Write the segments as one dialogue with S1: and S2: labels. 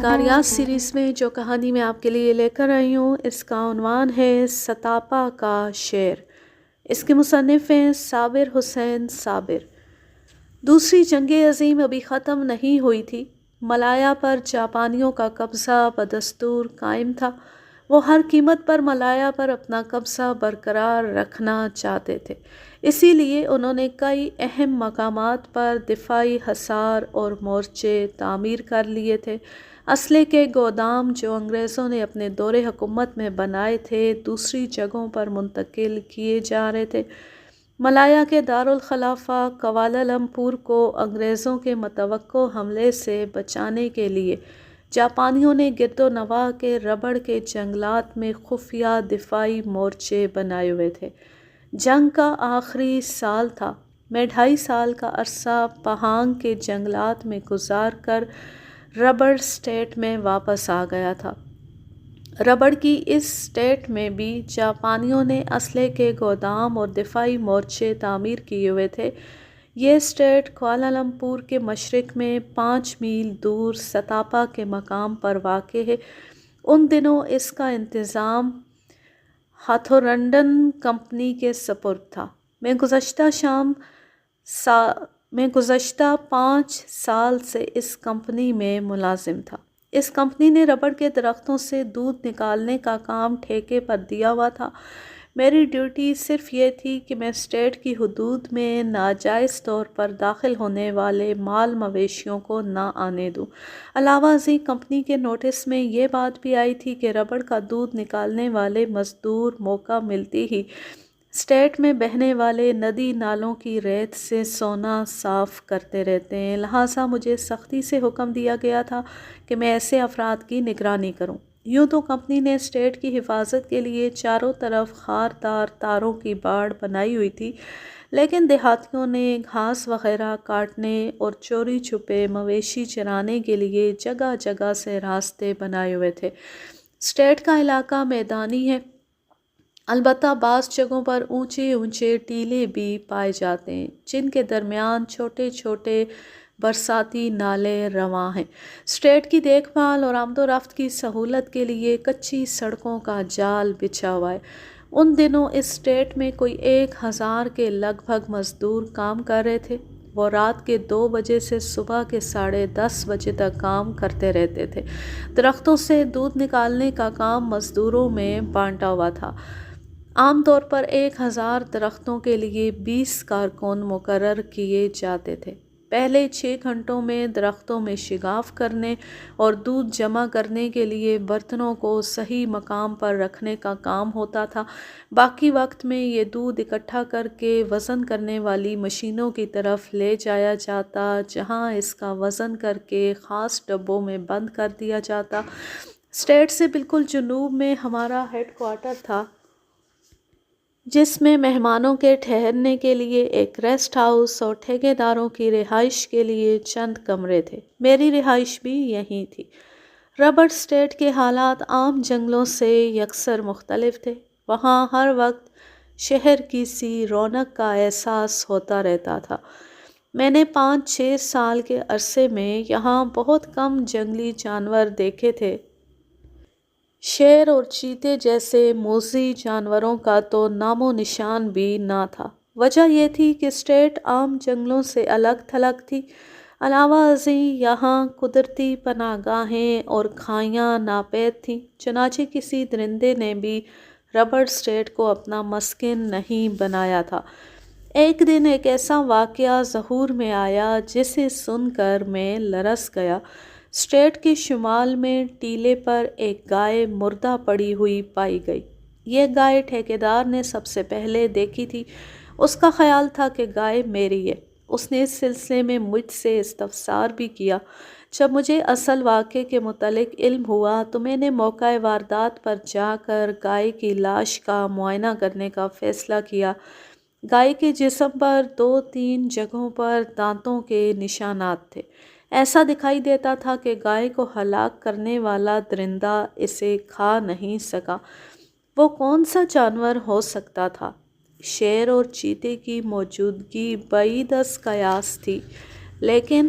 S1: شکاریات series میں جو کہانی میں آپ کے لیے لے کر آئی ہوں اس کا عنوان ہے ستاپا کا شیر۔ اس کے مصنف ہیں صابر حسین صابر۔ دوسری جنگ عظیم ابھی ختم نہیں ہوئی تھی۔ ملایا پر جاپانیوں کا قبضہ بدستور قائم تھا۔ وہ ہر قیمت پر ملایا پر اپنا قبضہ برقرار رکھنا چاہتے تھے، اسی لیے انہوں نے کئی اہم مقامات پر دفاعی حصار اور مورچے تعمیر کر لیے تھے۔ اسلحے کے گودام جو انگریزوں نے اپنے دور حکومت میں بنائے تھے دوسری جگہوں پر منتقل کیے جا رہے تھے۔ ملایا کے دارالخلافہ کوالالمپور کو انگریزوں کے متوقع حملے سے بچانے کے لیے جاپانیوں نے گرد و نواح کے ربڑ کے جنگلات میں خفیہ دفاعی مورچے بنائے ہوئے تھے۔ جنگ کا آخری سال تھا۔ میں 2.5 سال کا عرصہ پہانگ کے جنگلات میں گزار کر ربڑ اسٹیٹ میں واپس آ گیا تھا۔ ربڑ کی اس اسٹیٹ میں بھی جاپانیوں نے اسلحے کے گودام اور دفاعی مورچے تعمیر کیے ہوئے تھے۔ یہ اسٹیٹ کوالالمپور کے مشرق میں 5 میل دور ستاپا کے مقام پر واقع ہے۔ ان دنوں اس کا انتظام ہاتھورنڈن کمپنی کے سپرد تھا۔ میں گزشتہ 5 سال سے اس کمپنی میں ملازم تھا۔ اس کمپنی نے ربڑ کے درختوں سے دودھ نکالنے کا کام ٹھیکے پر دیا ہوا تھا۔ میری ڈیوٹی صرف یہ تھی کہ میں اسٹیٹ کی حدود میں ناجائز طور پر داخل ہونے والے مال مویشیوں کو نہ آنے دوں۔ علاوہ ازیں کمپنی کے نوٹس میں یہ بات بھی آئی تھی کہ ربڑ کا دودھ نکالنے والے مزدور موقع ملتی ہی اسٹیٹ میں بہنے والے ندی نالوں کی ریت سے سونا صاف کرتے رہتے ہیں، لہٰذا مجھے سختی سے حکم دیا گیا تھا کہ میں ایسے افراد کی نگرانی کروں۔ یوں تو کمپنی نے اسٹیٹ کی حفاظت کے لیے چاروں طرف خاردار تاروں کی باڑ بنائی ہوئی تھی، لیکن دیہاتیوں نے گھاس وغیرہ کاٹنے اور چوری چھپے مویشی چرانے کے لیے جگہ جگہ سے راستے بنائے ہوئے تھے۔ اسٹیٹ کا علاقہ میدانی ہے، البتہ بعض جگہوں پر اونچے اونچے ٹیلے بھی پائے جاتے ہیں جن کے درمیان چھوٹے چھوٹے برساتی نالے رواں ہیں۔ اسٹیٹ کی دیکھ بھال اور آمد و رفت کی سہولت کے لیے کچی سڑکوں کا جال بچھا ہوا ہے۔ ان دنوں اس اسٹیٹ میں کوئی 1000 کے لگ بھگ مزدور کام کر رہے تھے۔ وہ رات کے 2 بجے سے صبح کے 10:30 بجے تک کام کرتے رہتے تھے۔ درختوں سے دودھ نکالنے کا کام مزدوروں میں بانٹا ہوا تھا۔ عام طور پر 1000 درختوں کے لیے 20 کارکن مقرر کیے جاتے تھے۔ پہلے 6 گھنٹوں میں درختوں میں شگاف کرنے اور دودھ جمع کرنے کے لیے برتنوں کو صحیح مقام پر رکھنے کا کام ہوتا تھا۔ باقی وقت میں یہ دودھ اکٹھا کر کے وزن کرنے والی مشینوں کی طرف لے جایا جاتا، جہاں اس کا وزن کر کے خاص ڈبوں میں بند کر دیا جاتا۔ اسٹیٹ سے بالکل جنوب میں ہمارا ہیڈ کوارٹر تھا، جس میں مہمانوں کے ٹھہرنے کے لیے ایک ریسٹ ہاؤس اور ٹھیکیداروں کی رہائش کے لیے چند کمرے تھے۔ میری رہائش بھی یہیں تھی۔ ربڑ اسٹیٹ کے حالات عام جنگلوں سے یکسر مختلف تھے۔ وہاں ہر وقت شہر کی سی رونق کا احساس ہوتا رہتا تھا۔ میں نے 5-6 سال کے عرصے میں یہاں بہت کم جنگلی جانور دیکھے تھے۔ شیر اور چیتے جیسے موذی جانوروں کا تو نام و نشان بھی نہ تھا۔ وجہ یہ تھی کہ اسٹیٹ عام جنگلوں سے الگ تھلگ تھی۔ علاوہ ازیں یہاں قدرتی پناہ گاہیں اور کھائیاں ناپید تھیں، چنانچہ کسی درندے نے بھی ربڑ اسٹیٹ کو اپنا مسکن نہیں بنایا تھا۔ ایک دن ایک ایسا واقعہ ظہور میں آیا جسے سن کر میں لرز گیا۔ اسٹیٹ کے شمال میں ٹیلے پر ایک گائے مردہ پڑی ہوئی پائی گئی۔ یہ گائے ٹھیکیدار نے سب سے پہلے دیکھی تھی۔ اس کا خیال تھا کہ گائے میری ہے۔ اس نے اس سلسلے میں مجھ سے استفسار بھی کیا۔ جب مجھے اصل واقعے کے متعلق علم ہوا تو میں نے موقع واردات پر جا کر گائے کی لاش کا معائنہ کرنے کا فیصلہ کیا۔ گائے کے جسم پر 2-3 جگہوں پر دانتوں کے نشانات تھے۔ ایسا دکھائی دیتا تھا کہ گائے کو ہلاک کرنے والا درندہ اسے کھا نہیں سکا۔ وہ کون سا جانور ہو سکتا تھا؟ شیر اور چیتے کی موجودگی بعید از قیاس تھی، لیکن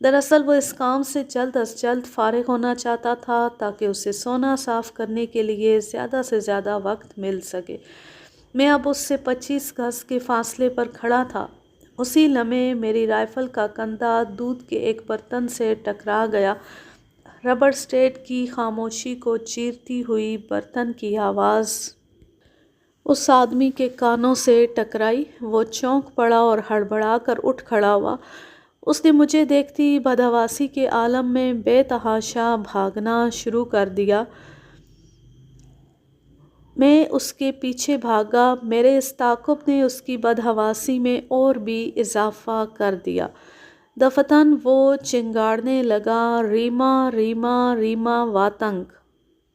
S1: دراصل وہ اس کام سے جلد از جلد فارغ ہونا چاہتا تھا تاکہ اسے سونا صاف کرنے کے لیے زیادہ سے زیادہ وقت مل سکے۔ میں اب اس سے 25 گز کے فاصلے پر کھڑا تھا۔ اسی لمحے میری رائفل کا کندھا دودھ کے ایک برتن سے ٹکرا گیا۔ ربڑ اسٹیٹ کی خاموشی کو چیرتی ہوئی برتن کی آواز اس آدمی کے کانوں سے ٹکرائی۔ وہ چونک پڑا اور ہڑبڑا کر اٹھ کھڑا ہوا۔ اس نے مجھے دیکھتی بدحواسی کے عالم میں بے تحاشا بھاگنا شروع کر دیا۔ میں اس کے پیچھے بھاگا۔ میرے اس تعاقب نے اس کی بدحواسی میں اور بھی اضافہ کر دیا۔ دفتن وہ چنگاڑنے لگا، ریما ریما ریما واتنگ،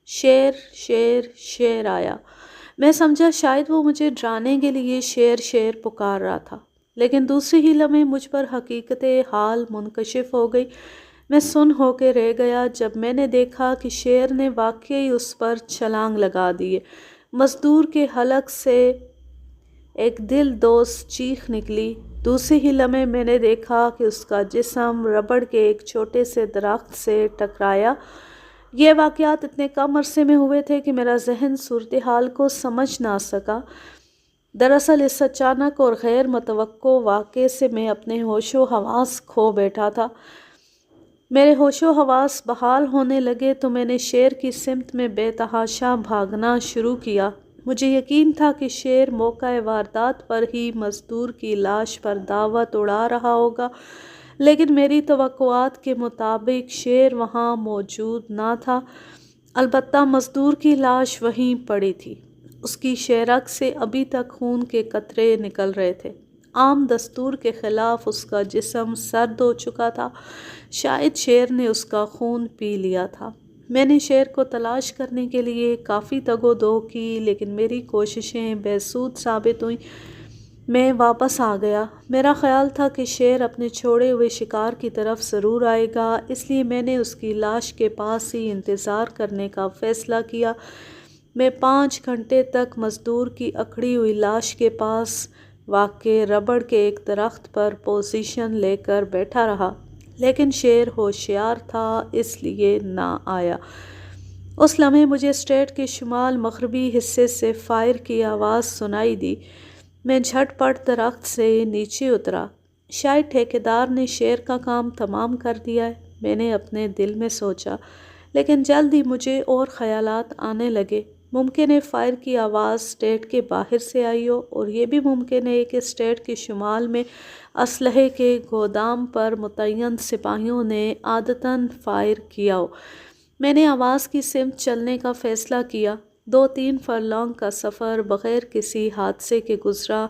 S1: شیر شیر شیر آیا۔ میں سمجھا شاید وہ مجھے ڈرانے کے لیے شیر شیر پکار رہا تھا، لیکن دوسری ہی لمحے مجھ پر حقیقت حال منکشف ہو گئی۔ میں سن ہو کے رہ گیا جب میں نے دیکھا کہ شیر نے واقعی اس پر چھلانگ لگا دی۔ مزدور کے حلق سے ایک دل دوز چیخ نکلی۔ دوسری ہی لمحے میں نے دیکھا کہ اس کا جسم ربڑ کے ایک چھوٹے سے درخت سے ٹکرایا۔ یہ واقعات اتنے کم عرصے میں ہوئے تھے کہ میرا ذہن صورتحال کو سمجھ نہ سکا۔ دراصل اس اچانک اور غیر متوقع واقعے سے میں اپنے ہوش و حواس کھو بیٹھا تھا۔ میرے ہوش و حواس بحال ہونے لگے تو میں نے شیر کی سمت میں بے تحاشا بھاگنا شروع کیا۔ مجھے یقین تھا کہ شیر موقع واردات پر ہی مزدور کی لاش پر دعوت اڑا رہا ہوگا، لیکن میری توقعات کے مطابق شیر وہاں موجود نہ تھا۔ البتہ مزدور کی لاش وہیں پڑی تھی۔ اس کی شہرگ سے ابھی تک خون کے قطرے نکل رہے تھے۔ عام دستور کے خلاف اس کا جسم سرد ہو چکا تھا۔ شاید شیر نے اس کا خون پی لیا تھا۔ میں نے شیر کو تلاش کرنے کے لیے کافی تگ و دو کی، لیکن میری کوششیں بے سود ثابت ہوئیں۔ میں واپس آ گیا۔ میرا خیال تھا کہ شیر اپنے چھوڑے ہوئے شکار کی طرف ضرور آئے گا، اس لیے میں نے اس کی لاش کے پاس ہی انتظار کرنے کا فیصلہ کیا۔ میں 5 گھنٹے تک مزدور کی اکھڑی ہوئی لاش کے پاس واقع ربڑ کے ایک درخت پر پوزیشن لے کر بیٹھا رہا، لیکن شیر ہوشیار تھا اس لیے نہ آیا۔ اس لمحے مجھے اسٹیٹ کے شمال مغربی حصے سے فائر کی آواز سنائی دی۔ میں جھٹ پٹ درخت سے نیچے اترا۔ شاید ٹھیکیدار نے شیر کا کام تمام کر دیا ہے، میں نے اپنے دل میں سوچا، لیکن جلد ہی مجھے اور خیالات آنے لگے۔ ممکن ہے فائر کی آواز اسٹیٹ کے باہر سے آئی ہو، اور یہ بھی ممکن ہے کہ اسٹیٹ کے شمال میں اسلحے کے گودام پر متعین سپاہیوں نے عادتاً فائر کیا ہو۔ میں نے آواز کی سمت چلنے کا فیصلہ کیا۔ 2-3 فرلانگ کا سفر بغیر کسی حادثے کے گزرا۔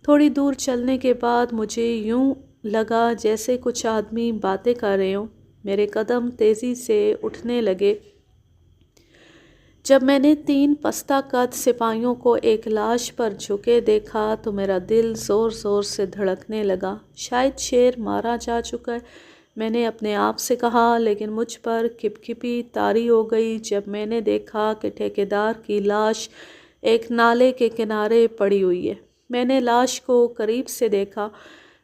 S1: تھوڑی دور چلنے کے بعد مجھے یوں لگا جیسے کچھ آدمی باتیں کر رہے ہوں۔ میرے قدم تیزی سے اٹھنے لگے۔ جب میں نے 3 پستہ قد سپاہیوں کو ایک لاش پر جھکے دیکھا تو میرا دل زور زور سے دھڑکنے لگا۔ شاید شیر مارا جا چکا ہے، میں نے اپنے آپ سے کہا، لیکن مجھ پر کھپ کھپی طاری ہو گئی جب میں نے دیکھا کہ ٹھیکیدار کی لاش ایک نالے کے کنارے پڑی ہوئی ہے۔ میں نے لاش کو قریب سے دیکھا۔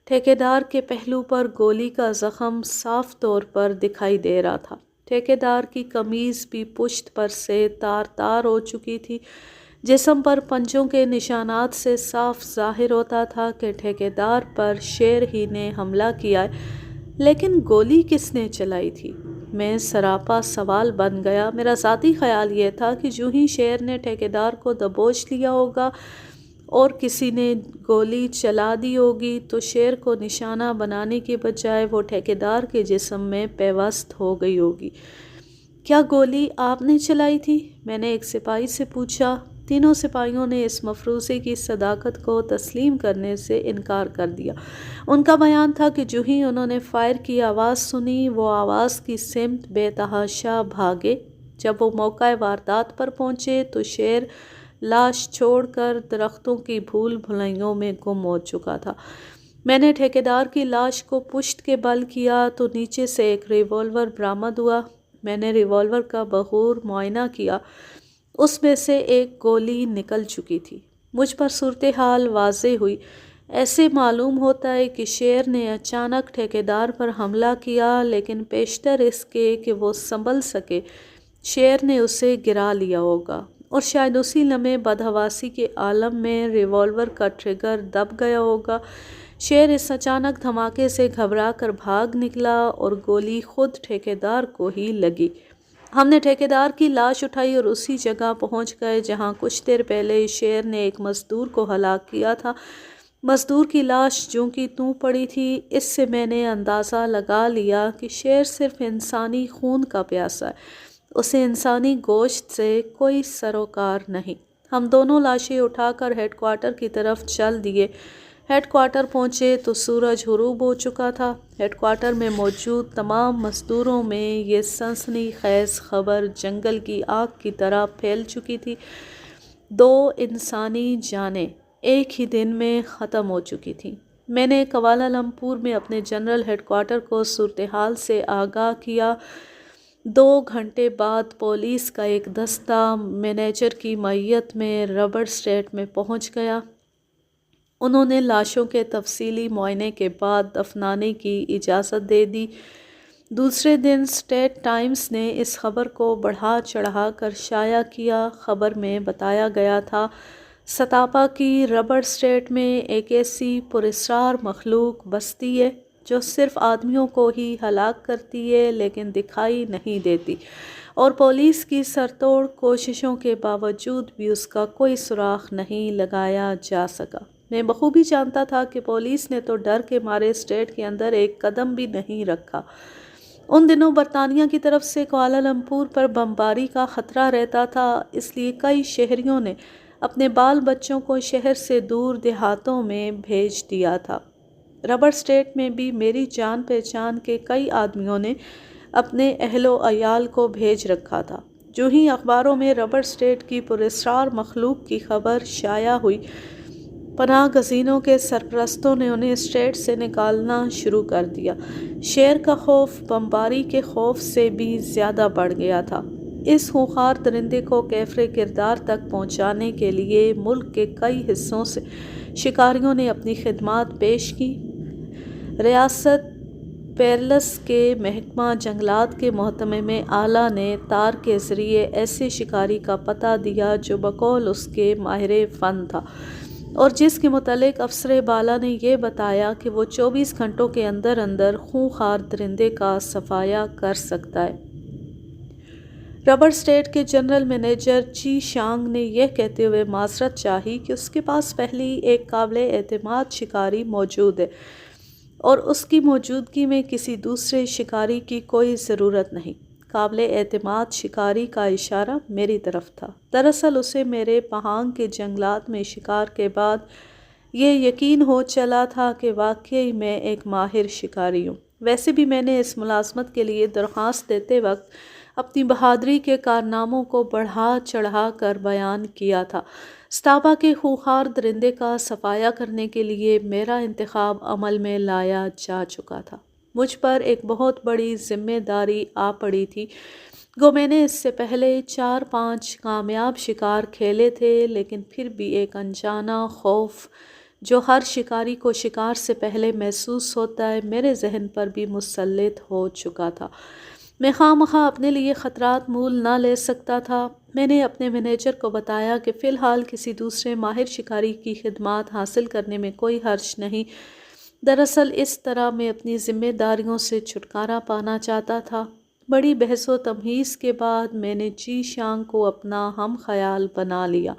S1: ٹھیکیدار کے پہلو پر گولی کا زخم صاف طور پر دکھائی دے رہا تھا۔ ٹھیکیدار کی قمیض بھی پشت پر سے تار تار ہو چکی تھی۔ جسم پر پنجوں کے نشانات سے صاف ظاہر ہوتا تھا کہ ٹھیکیدار پر شیر ہی نے حملہ کیا ہے، لیکن گولی کس نے چلائی تھی؟ میں سراپا سوال بن گیا۔ میرا ذاتی خیال یہ تھا کہ جو ہی شیر نے ٹھیکیدار کو دبوچ لیا ہوگا اور کسی نے گولی چلا دی ہوگی تو شیر کو نشانہ بنانے کے بجائے وہ ٹھیکیدار کے جسم میں پیوست ہو گئی ہوگی۔ کیا گولی آپ نے چلائی تھی؟ میں نے ایک سپاہی سے پوچھا۔ تینوں سپاہیوں نے اس مفروضے کی صداقت کو تسلیم کرنے سے انکار کر دیا۔ ان کا بیان تھا کہ جو ہی انہوں نے فائر کی آواز سنی وہ آواز کی سمت بے تحاشا بھاگے۔ جب وہ موقع واردات پر پہنچے تو شیر لاش چھوڑ کر درختوں کی بھول بھلائیوں میں گم ہو چکا تھا۔ میں نے ٹھیکیدار کی لاش کو پشت کے بل کیا تو نیچے سے ایک ریوالور برآمد ہوا۔ میں نے ریوالور کا بغور معائنہ کیا۔ اس میں سے ایک گولی نکل چکی تھی۔ مجھ پر صورتحال واضح ہوئی۔ ایسے معلوم ہوتا ہے کہ شیر نے اچانک ٹھیکیدار پر حملہ کیا، لیکن بیشتر اس کے کہ وہ سنبھل سکے شیر نے اسے گرا لیا ہوگا، اور شاید اسی لمحے بدحواسی کے عالم میں ریوالور کا ٹریگر دب گیا ہوگا۔ شیر اس اچانک دھماکے سے گھبرا کر بھاگ نکلا اور گولی خود ٹھیکیدار کو ہی لگی۔ ہم نے ٹھیکیدار کی لاش اٹھائی اور اسی جگہ پہنچ گئے جہاں کچھ دیر پہلے شیر نے ایک مزدور کو ہلاک کیا تھا۔ مزدور کی لاش جوں کی توں پڑی تھی۔ اس سے میں نے اندازہ لگا لیا کہ شیر صرف انسانی خون کا پیاسا ہے، اسے انسانی گوشت سے کوئی سروکار نہیں۔ ہم دونوں لاشیں اٹھا کر ہیڈ کوارٹر کی طرف چل دیے۔ ہیڈ کوارٹر پہنچے تو سورج غروب ہو چکا تھا۔ ہیڈ کوارٹر میں موجود تمام مزدوروں میں یہ سنسنی خیز خبر جنگل کی آگ کی طرح پھیل چکی تھی۔ 2 انسانی جانیں ایک ہی دن میں ختم ہو چکی تھیں۔ میں نے کوالالمپور میں اپنے جنرل ہیڈ کوارٹر کو صورتحال سے آگاہ کیا۔ 2 گھنٹے بعد پولیس کا ایک دستہ مینیجر کی معیت میں ربڑ اسٹیٹ میں پہنچ گیا۔ انہوں نے لاشوں کے تفصیلی معائنے کے بعد دفنانے کی اجازت دے دی۔ دوسرے دن اسٹیٹ ٹائمز نے اس خبر کو بڑھا چڑھا کر شائع کیا۔ خبر میں بتایا گیا تھا، ستاپا کی ربڑ اسٹیٹ میں ایک ایسی پراسرار مخلوق بستی ہے جو صرف آدمیوں کو ہی ہلاک کرتی ہے لیکن دکھائی نہیں دیتی، اور پولیس کی سرتوڑ کوششوں کے باوجود بھی اس کا کوئی سراغ نہیں لگایا جا سکا۔ میں بخوبی جانتا تھا کہ پولیس نے تو ڈر کے مارے اسٹیٹ کے اندر ایک قدم بھی نہیں رکھا۔ ان دنوں برطانیہ کی طرف سے کوالالمپور پر بمباری کا خطرہ رہتا تھا، اس لیے کئی شہریوں نے اپنے بال بچوں کو شہر سے دور دیہاتوں میں بھیج دیا تھا۔ ربڑ اسٹیٹ میں بھی میری جان پہچان کے کئی آدمیوں نے اپنے اہل و عیال کو بھیج رکھا تھا۔ جو ہی اخباروں میں ربڑ اسٹیٹ کی پراسرار مخلوق کی خبر شائع ہوئی، پناہ گزینوں کے سرپرستوں نے انہیں اسٹیٹ سے نکالنا شروع کر دیا۔ شیر کا خوف بمباری کے خوف سے بھی زیادہ بڑھ گیا تھا۔ اس خونخوار درندے کو کیفر کردار تک پہنچانے کے لیے ملک کے کئی حصوں سے شکاریوں نے اپنی خدمات پیش کی۔ ریاست پیرلس کے محکمہ جنگلات کے محتمم اعلیٰ نے تار کے ذریعے ایسے شکاری کا پتہ دیا جو بقول اس کے ماہر فن تھا، اور جس کے متعلق افسر بالا نے یہ بتایا کہ وہ 24 گھنٹوں کے اندر اندر خونخوار درندے کا صفایا کر سکتا ہے۔ ربڑ اسٹیٹ کے جنرل مینیجر چی شانگ نے یہ کہتے ہوئے معذرت چاہی کہ اس کے پاس پہلے ہی ایک قابل اعتماد شکاری موجود ہے اور اس کی موجودگی میں کسی دوسرے شکاری کی کوئی ضرورت نہیں۔ قابل اعتماد شکاری کا اشارہ میری طرف تھا۔ دراصل اسے میرے پہانگ کے جنگلات میں شکار کے بعد یہ یقین ہو چلا تھا کہ واقعی میں ایک ماہر شکاری ہوں۔ ویسے بھی میں نے اس ملازمت کے لیے درخواست دیتے وقت اپنی بہادری کے کارناموں کو بڑھا چڑھا کر بیان کیا تھا۔ ستاپا کے خونخوار درندے کا صفایا کرنے کے لیے میرا انتخاب عمل میں لایا جا چکا تھا۔ مجھ پر ایک بہت بڑی ذمہ داری آ پڑی تھی۔ گو میں نے اس سے پہلے 4-5 کامیاب شکار کھیلے تھے، لیکن پھر بھی ایک انجانا خوف جو ہر شکاری کو شکار سے پہلے محسوس ہوتا ہے میرے ذہن پر بھی مسلط ہو چکا تھا۔ میں خواہ مخواہ اپنے لیے خطرات مول نہ لے سکتا تھا۔ میں نے اپنے مینیجر کو بتایا کہ فی الحال کسی دوسرے ماہر شکاری کی خدمات حاصل کرنے میں کوئی حرج نہیں۔ دراصل اس طرح میں اپنی ذمہ داریوں سے چھٹکارا پانا چاہتا تھا۔ بڑی بحث و تمہیز کے بعد میں نے چی شانگ کو اپنا ہم خیال بنا لیا۔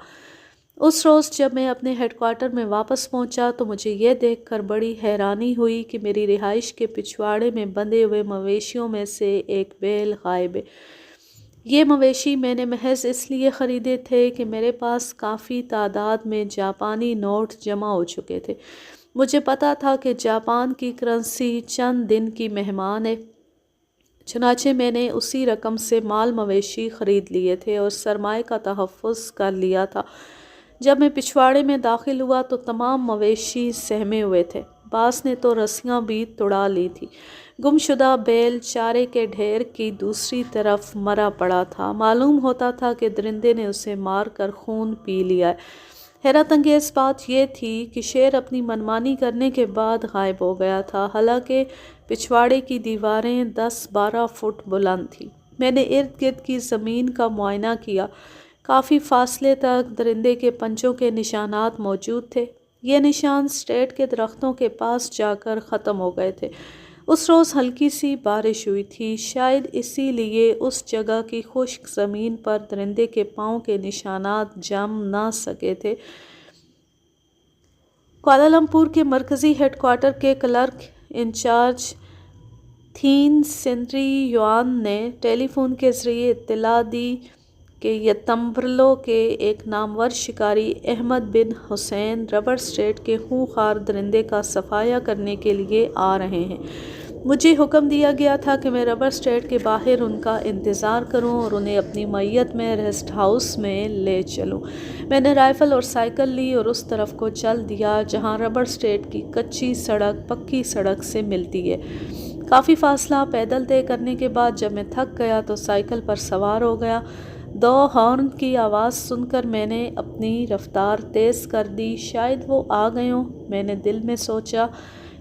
S1: اس روز جب میں اپنے ہیڈ کوارٹر میں واپس پہنچا تو مجھے یہ دیکھ کر بڑی حیرانی ہوئی کہ میری رہائش کے پچھواڑے میں بندھے ہوئے مویشیوں میں سے ایک بیل غائب ہے۔ یہ مویشی میں نے محض اس لیے خریدے تھے کہ میرے پاس کافی تعداد میں جاپانی نوٹ جمع ہو چکے تھے۔ مجھے پتا تھا کہ جاپان کی کرنسی چند دن کی مہمان ہے، چنانچہ میں نے اسی رقم سے مال مویشی خرید لیے تھے اور سرمائے کا تحفظ کر لیا تھا۔ جب میں پچھواڑے میں داخل ہوا تو تمام مویشی سہمے ہوئے تھے، بعض نے تو رسیاں بھی توڑا لی تھی۔ گم شدہ بیل چارے کے ڈھیر کی دوسری طرف مرا پڑا تھا۔ معلوم ہوتا تھا کہ درندے نے اسے مار کر خون پی لیا ہے۔ حیرت انگیز بات یہ تھی کہ شیر اپنی منمانی کرنے کے بعد غائب ہو گیا تھا، حالانکہ پچھواڑے کی دیواریں 10-12 فٹ بلند تھیں۔ میں نے ارد گرد کی زمین کا معائنہ کیا۔ کافی فاصلے تک درندے کے پنجوں کے نشانات موجود تھے۔ یہ نشان اسٹریٹ کے درختوں کے پاس جا کر ختم ہو گئے تھے۔ اس روز ہلکی سی بارش ہوئی تھی، شاید اسی لیے اس جگہ کی خشک زمین پر درندے کے پاؤں کے نشانات جم نہ سکے تھے۔ کوالالمپور کے مرکزی ہیڈ کوارٹر کے کلرک انچارج تھین سینری یوان نے ٹیلی فون کے ذریعے اطلاع دی کہ یتمبرلو کے ایک نامور شکاری احمد بن حسین ربڑ اسٹریٹ کے خونخوار درندے کا صفایا کرنے کے لیے آ رہے ہیں۔ مجھے حکم دیا گیا تھا کہ میں ربڑ اسٹریٹ کے باہر ان کا انتظار کروں اور انہیں اپنی معیت میں ریسٹ ہاؤس میں لے چلوں۔ میں نے رائفل اور سائیکل لی اور اس طرف کو چل دیا جہاں ربڑ اسٹریٹ کی کچی سڑک پکی سڑک سے ملتی ہے۔ کافی فاصلہ پیدل طے کرنے کے بعد جب میں تھک گیا تو سائیکل پر سوار ہو گیا۔ 2 ہارن کی آواز سن کر میں نے اپنی رفتار تیز کر دی، شاید وہ آ گئے ہوں۔ میں نے دل میں سوچا۔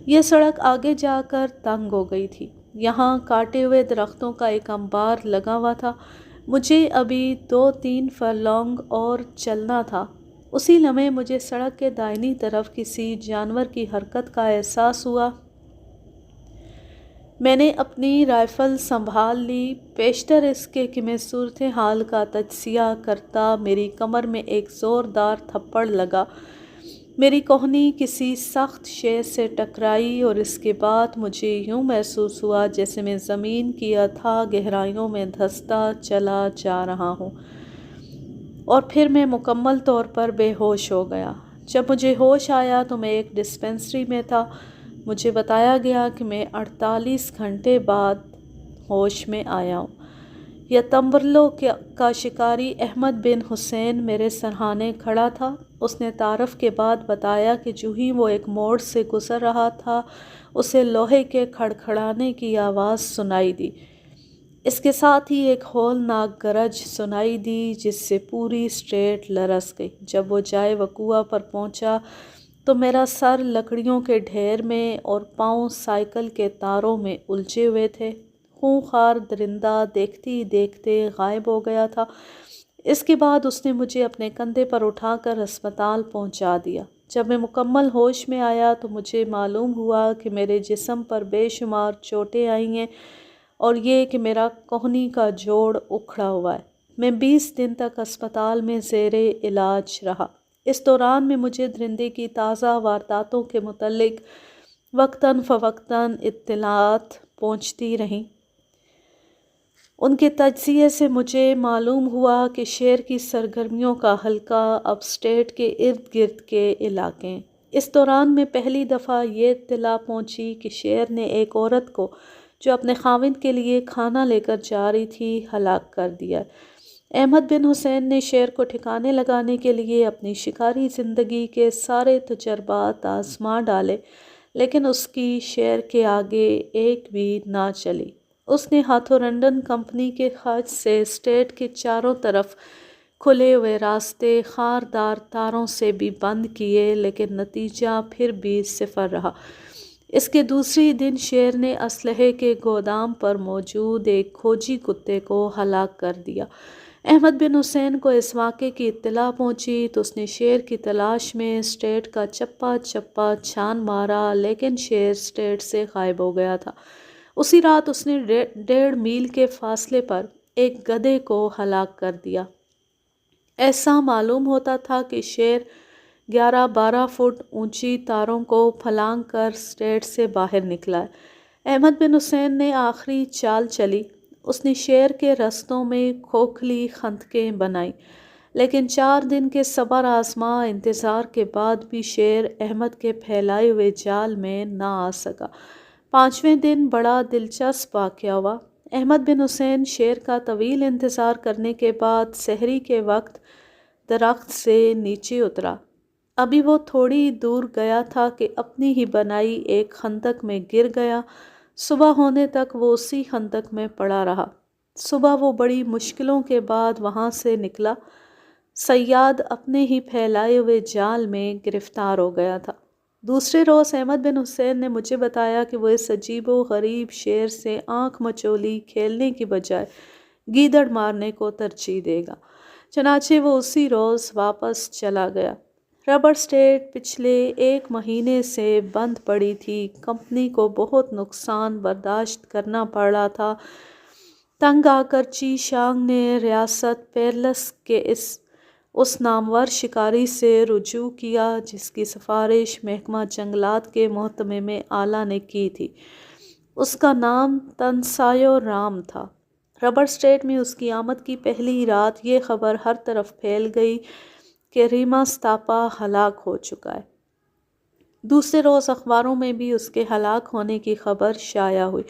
S1: یہ سڑک آگے جا کر تنگ ہو گئی تھی۔ یہاں کاٹے ہوئے درختوں کا ایک انبار لگا ہوا تھا۔ مجھے ابھی 2-3 فرلانگ اور چلنا تھا۔ اسی لمحے مجھے سڑک کے دائنی طرف کسی جانور کی حرکت کا احساس ہوا۔ میں نے اپنی رائفل سنبھال لی، پیشتر اس کے کہ میں صورتحال کا تجزیہ کرتا میری کمر میں ایک زوردار تھپڑ لگا۔ میری کہنی کسی سخت شے سے ٹکرائی اور اس کے بعد مجھے یوں محسوس ہوا جیسے میں زمین کی اتھاہ گہرائیوں میں دھنستا چلا جا رہا ہوں، اور پھر میں مکمل طور پر بے ہوش ہو گیا۔ جب مجھے ہوش آیا تو میں ایک ڈسپنسری میں تھا۔ مجھے بتایا گیا کہ میں 48 گھنٹے بعد ہوش میں آیا ہوں۔ یتمبرلو کا شکاری احمد بن حسین میرے سرہانے کھڑا تھا۔ اس نے تعارف کے بعد بتایا کہ جو ہی وہ ایک موڑ سے گزر رہا تھا اسے لوہے کے کھڑکھڑانے کی آواز سنائی دی۔ اس کے ساتھ ہی ایک ہولناک گرج سنائی دی جس سے پوری اسٹریٹ لرز گئی۔ جب وہ جائے وقوع پر پہنچا تو میرا سر لکڑیوں کے ڈھیر میں اور پاؤں سائیکل کے تاروں میں الجھے ہوئے تھے۔ خونخوار درندہ دیکھتے ہی دیکھتے غائب ہو گیا تھا۔ اس کے بعد اس نے مجھے اپنے کندھے پر اٹھا کر اسپتال پہنچا دیا۔ جب میں مکمل ہوش میں آیا تو مجھے معلوم ہوا کہ میرے جسم پر بے شمار چوٹیں آئی ہیں اور یہ کہ میرا کہنی کا جوڑ اکھڑا ہوا ہے۔ میں 20 دن تک اسپتال میں زیر علاج رہا۔ اس دوران میں مجھے درندے کی تازہ وارداتوں کے متعلق وقتاً فوقتاً اطلاعات پہنچتی رہیں۔ ان کے تجزیے سے مجھے معلوم ہوا کہ شیر کی سرگرمیوں کا حلقہ اب اسٹیٹ کے ارد گرد کے علاقے ہیں۔ اس دوران میں پہلی دفعہ یہ اطلاع پہنچی کہ شیر نے ایک عورت کو جو اپنے خاوند کے لیے کھانا لے کر جا رہی تھی ہلاک کر دیا۔ احمد بن حسین نے شیر کو ٹھکانے لگانے کے لیے اپنی شکاری زندگی کے سارے تجربات آزما ڈالے، لیکن اس کی شیر کے آگے ایک بھی نہ چلی۔ اس نے ہاتھورنڈن کمپنی کے خرچ سے اسٹیٹ کے چاروں طرف کھلے ہوئے راستے خاردار تاروں سے بھی بند کیے، لیکن نتیجہ پھر بھی صفر رہا۔ اس کے دوسری دن شیر نے اسلحے کے گودام پر موجود ایک کھوجی کتے کو ہلاک کر دیا۔ احمد بن حسین کو اس واقعے کی اطلاع پہنچی تو اس نے شیر کی تلاش میں اسٹیٹ کا چپا چپا چھان مارا، لیکن شیر اسٹیٹ سے غائب ہو گیا تھا۔ اسی رات اس نے 1.5 میل کے فاصلے پر ایک گدھے کو ہلاک کر دیا۔ ایسا معلوم ہوتا تھا کہ شیر 11-12 فٹ اونچی تاروں کو پھلانگ کر اسٹیٹ سے باہر نکلا ہے۔ احمد بن حسین نے آخری چال چلی۔ اس نے شیر کے رستوں میں کھوکھلی خندقیں بنائیں، لیکن 4 دن کے صبر آزما انتظار کے بعد بھی شیر احمد کے پھیلائے ہوئے جال میں نہ آ سکا۔ 5ویں دن بڑا دلچسپ واقعہ ہوا۔ احمد بن حسین شیر کا طویل انتظار کرنے کے بعد سحری کے وقت درخت سے نیچے اترا۔ ابھی وہ تھوڑی دور گیا تھا کہ اپنی ہی بنائی ایک خندق میں گر گیا۔ صبح ہونے تک وہ اسی خندق میں پڑا رہا۔ صبح وہ بڑی مشکلوں کے بعد وہاں سے نکلا۔ صیاد اپنے ہی پھیلائے ہوئے جال میں گرفتار ہو گیا تھا۔ دوسرے روز احمد بن حسین نے مجھے بتایا کہ وہ اس عجیب و غریب شیر سے آنکھ مچولی کھیلنے کی بجائے گیدڑ مارنے کو ترجیح دے گا۔ چنانچہ وہ اسی روز واپس چلا گیا۔ ربڑ اسٹیٹ پچھلے 1 مہینے سے بند پڑی تھی۔ کمپنی کو بہت نقصان برداشت کرنا پڑ رہا تھا۔ تنگ آ کر چی شانگ نے ریاست پیرلس کے اس نامور شکاری سے رجوع کیا جس کی سفارش محکمہ جنگلات کے محتمم اعلیٰ نے کی تھی۔ اس کا نام تنسایو رام تھا۔ ربڑ اسٹیٹ میں اس کی آمد کی پہلی رات یہ خبر ہر طرف پھیل گئی کہ ریماستاپا ہلاک ہو چکا ہے۔ دوسرے روز اخباروں میں بھی اس کے ہلاک ہونے کی خبر شائع ہوئی۔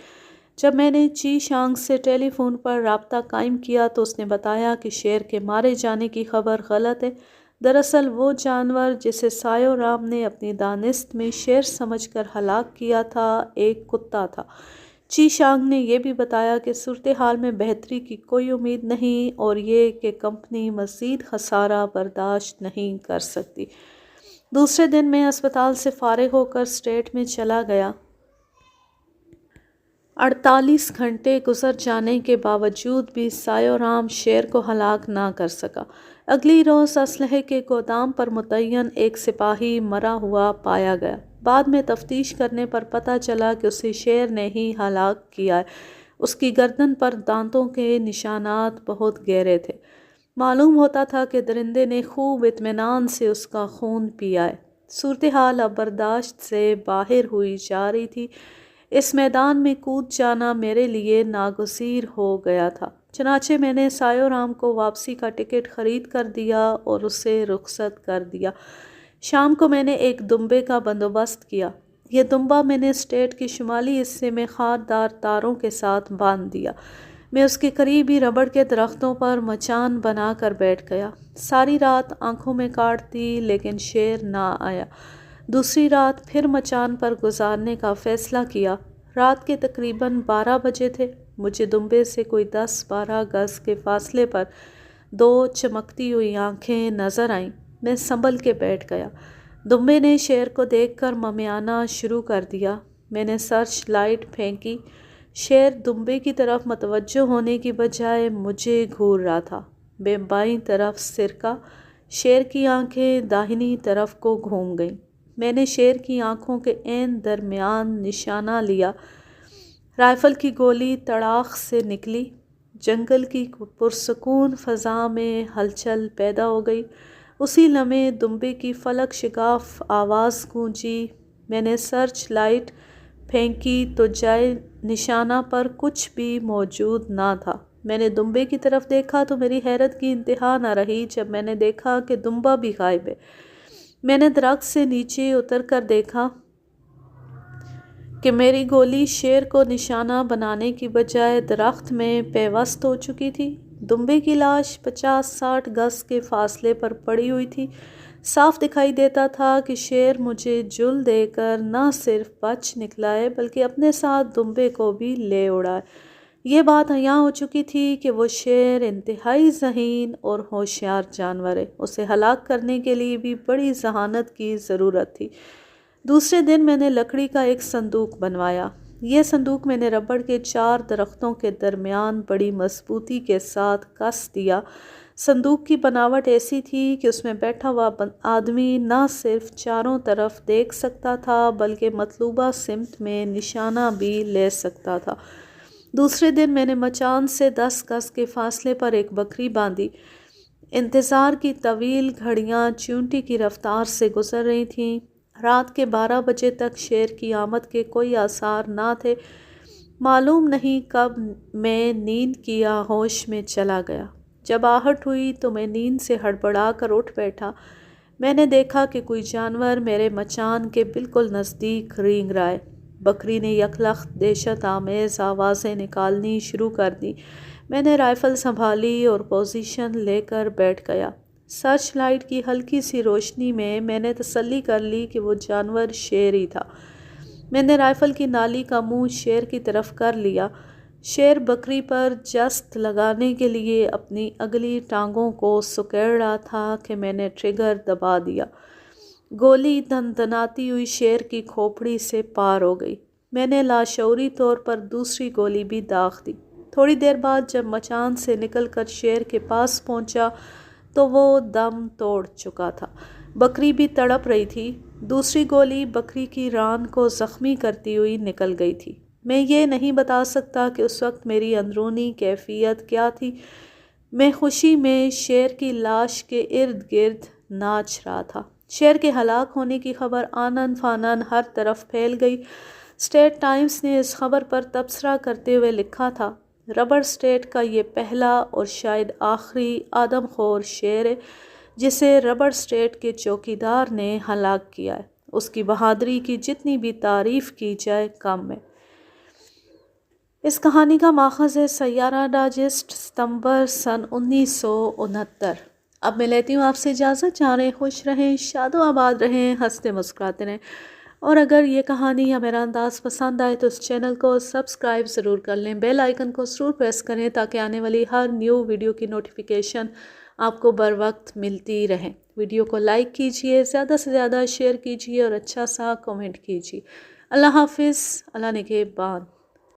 S1: جب میں نے چی شانگ سے ٹیلی فون پر رابطہ قائم کیا تو اس نے بتایا کہ شیر کے مارے جانے کی خبر غلط ہے۔ دراصل وہ جانور جسے سایو رام نے اپنی دانست میں شیر سمجھ کر ہلاک کیا تھا ایک کتا تھا۔ چی شانگ نے یہ بھی بتایا کہ صورتحال میں بہتری کی کوئی امید نہیں اور یہ کہ کمپنی مزید خسارہ برداشت نہیں کر سکتی۔ دوسرے دن میں اسپتال سے فارغ ہو کر اسٹیٹ میں چلا گیا۔ 48 گھنٹے گزر جانے کے باوجود بھی سایو رام شیر کو ہلاک نہ کر سکا۔ اگلی روز اسلحے کے گودام پر متعین ایک سپاہی مرا ہوا پایا گیا۔ بعد میں تفتیش کرنے پر پتہ چلا کہ اسے شیر نے ہی ہلاک کیا ہے۔ اس کی گردن پر دانتوں کے نشانات بہت گہرے تھے۔ معلوم ہوتا تھا کہ درندے نے خوب اطمینان سے اس کا خون پیا ہے۔ صورتحال اب برداشت سے باہر ہوئی جا رہی تھی۔ اس میدان میں کود جانا میرے لیے ناگزیر ہو گیا تھا۔ چنانچہ میں نے سایو رام کو واپسی کا ٹکٹ خرید کر دیا اور اسے رخصت کر دیا۔ شام کو میں نے ایک دمبے کا بندوبست کیا۔ یہ دمبا میں نے اسٹیٹ کے شمالی حصے میں خاردار تاروں کے ساتھ باندھ دیا۔ میں اس کے قریب ہی ربڑ کے درختوں پر مچان بنا کر بیٹھ گیا۔ ساری رات آنکھوں میں کاٹتی لیکن شیر نہ آیا۔ دوسری رات پھر مچان پر گزارنے کا فیصلہ کیا۔ رات کے تقریباً 12 بجے تھے۔ مجھے دمبے سے کوئی 10-12 گز کے فاصلے پر 2 چمکتی ہوئی آنکھیں نظر آئیں۔ میں سنبھل کے بیٹھ گیا۔ دمبے نے شیر کو دیکھ کر ممیانا شروع کر دیا۔ میں نے سرچ لائٹ پھینکی۔ شیر دمبے کی طرف متوجہ ہونے کی بجائے مجھے گھور رہا تھا۔ میں بائیں طرف سرکا۔ شیر کی آنکھیں داہنی طرف کو گھوم گئیں۔ میں نے شیر کی آنکھوں کے عین درمیان نشانہ لیا۔ رائفل کی گولی تڑاخ سے نکلی۔ جنگل کی پرسکون فضا میں ہلچل پیدا ہو گئی۔ اسی لمحے دمبے کی فلک شگاف آواز گونجی۔ میں نے سرچ لائٹ پھینکی تو جائے نشانہ پر کچھ بھی موجود نہ تھا۔ میں نے دمبے کی طرف دیکھا تو میری حیرت کی انتہا نہ رہی جب میں نے دیکھا کہ دمبا بھی غائب ہے۔ میں نے درخت سے نیچے اتر کر دیکھا کہ میری گولی شیر کو نشانہ بنانے کی بجائے درخت میں پیوست ہو چکی تھی۔ دمبے کی لاش 50-60 گز کے فاصلے پر پڑی ہوئی تھی۔ صاف دکھائی دیتا تھا کہ شیر مجھے جل دے کر نہ صرف بچ نکلا ہے بلکہ اپنے ساتھ دمبے کو بھی لے اڑا ہے۔ یہ بات عیاں ہو چکی تھی کہ وہ شیر انتہائی ذہین اور ہوشیار جانور ہے۔ اسے ہلاک کرنے کے لیے بھی بڑی ذہانت کی ضرورت تھی۔ دوسرے دن میں نے لکڑی کا ایک صندوق بنوایا۔ یہ صندوق میں نے ربڑ کے 4 درختوں کے درمیان بڑی مضبوطی کے ساتھ کس دیا۔ صندوق کی بناوٹ ایسی تھی کہ اس میں بیٹھا ہوا آدمی نہ صرف چاروں طرف دیکھ سکتا تھا بلکہ مطلوبہ سمت میں نشانہ بھی لے سکتا تھا۔ دوسرے دن میں نے مچان سے 10 گز کے فاصلے پر ایک بکری باندھی۔ انتظار کی طویل گھڑیاں چیونٹی کی رفتار سے گزر رہی تھیں۔ رات کے 12 بجے تک شیر کی آمد کے کوئی آثار نہ تھے۔ معلوم نہیں کب میں نیند کی ہوش میں چلا گیا۔ جب آہٹ ہوئی تو میں نیند سے ہڑبڑا کر اٹھ بیٹھا۔ میں نے دیکھا کہ کوئی جانور میرے مچان کے بالکل نزدیک رینگ رہا ہے۔ بکری نے یکلخت دہشت آمیز آوازیں نکالنی شروع کر دیں۔ میں نے رائفل سنبھالی اور پوزیشن لے کر بیٹھ گیا۔ سرچ لائٹ کی ہلکی سی روشنی میں نے تسلی کر لی کہ وہ جانور شیر ہی تھا۔ میں نے رائفل کی نالی کا منہ شیر کی طرف کر لیا۔ شیر بکری پر جست لگانے کے لیے اپنی اگلی ٹانگوں کو سکیڑ رہا تھا کہ میں نے ٹریگر دبا دیا۔ گولی دندناتی ہوئی شیر کی کھوپڑی سے پار ہو گئی۔ میں نے لاشعوری طور پر دوسری گولی بھی داغ دی۔ تھوڑی دیر بعد جب مچان سے نکل کر شیر کے پاس پہنچا تو وہ دم توڑ چکا تھا۔ بکری بھی تڑپ رہی تھی۔ دوسری گولی بکری کی ران کو زخمی کرتی ہوئی نکل گئی تھی۔ میں یہ نہیں بتا سکتا کہ اس وقت میری اندرونی کیفیت کیا تھی۔ میں خوشی میں شیر کی لاش کے ارد گرد ناچ رہا تھا۔ شیر کے ہلاک ہونے کی خبر آنن فانن ہر طرف پھیل گئی۔ اسٹیٹ ٹائمز نے اس خبر پر تبصرہ کرتے ہوئے لکھا تھا، ربڑ اسٹیٹ کا یہ پہلا اور شاید آخری آدم خور شیر ہے جسے ربڑ اسٹیٹ کے چوکیدار نے ہلاک کیا ہے۔ اس کی بہادری کی جتنی بھی تعریف کی جائے کم ہے۔ اس کہانی کا ماخذ ہے سیارہ ڈائجسٹ، ستمبر سن 1969۔ اب میں لیتی ہوں آپ سے اجازت۔ جہاں رہیں خوش رہیں، شاد و آباد رہیں، ہنستے مسکراتے رہیں۔ اور اگر یہ کہانی یا میرا انداز پسند آئے تو اس چینل کو سبسکرائب ضرور کر لیں، بیل آئیکن کو ضرور پریس کریں تاکہ آنے والی ہر نیو ویڈیو کی نوٹیفیکیشن آپ کو بر وقت ملتی رہے۔ ویڈیو کو لائک کیجئے، زیادہ سے زیادہ شیئر کیجئے اور اچھا سا کمنٹ کیجئے۔ اللہ حافظ، اللہ نگہبان۔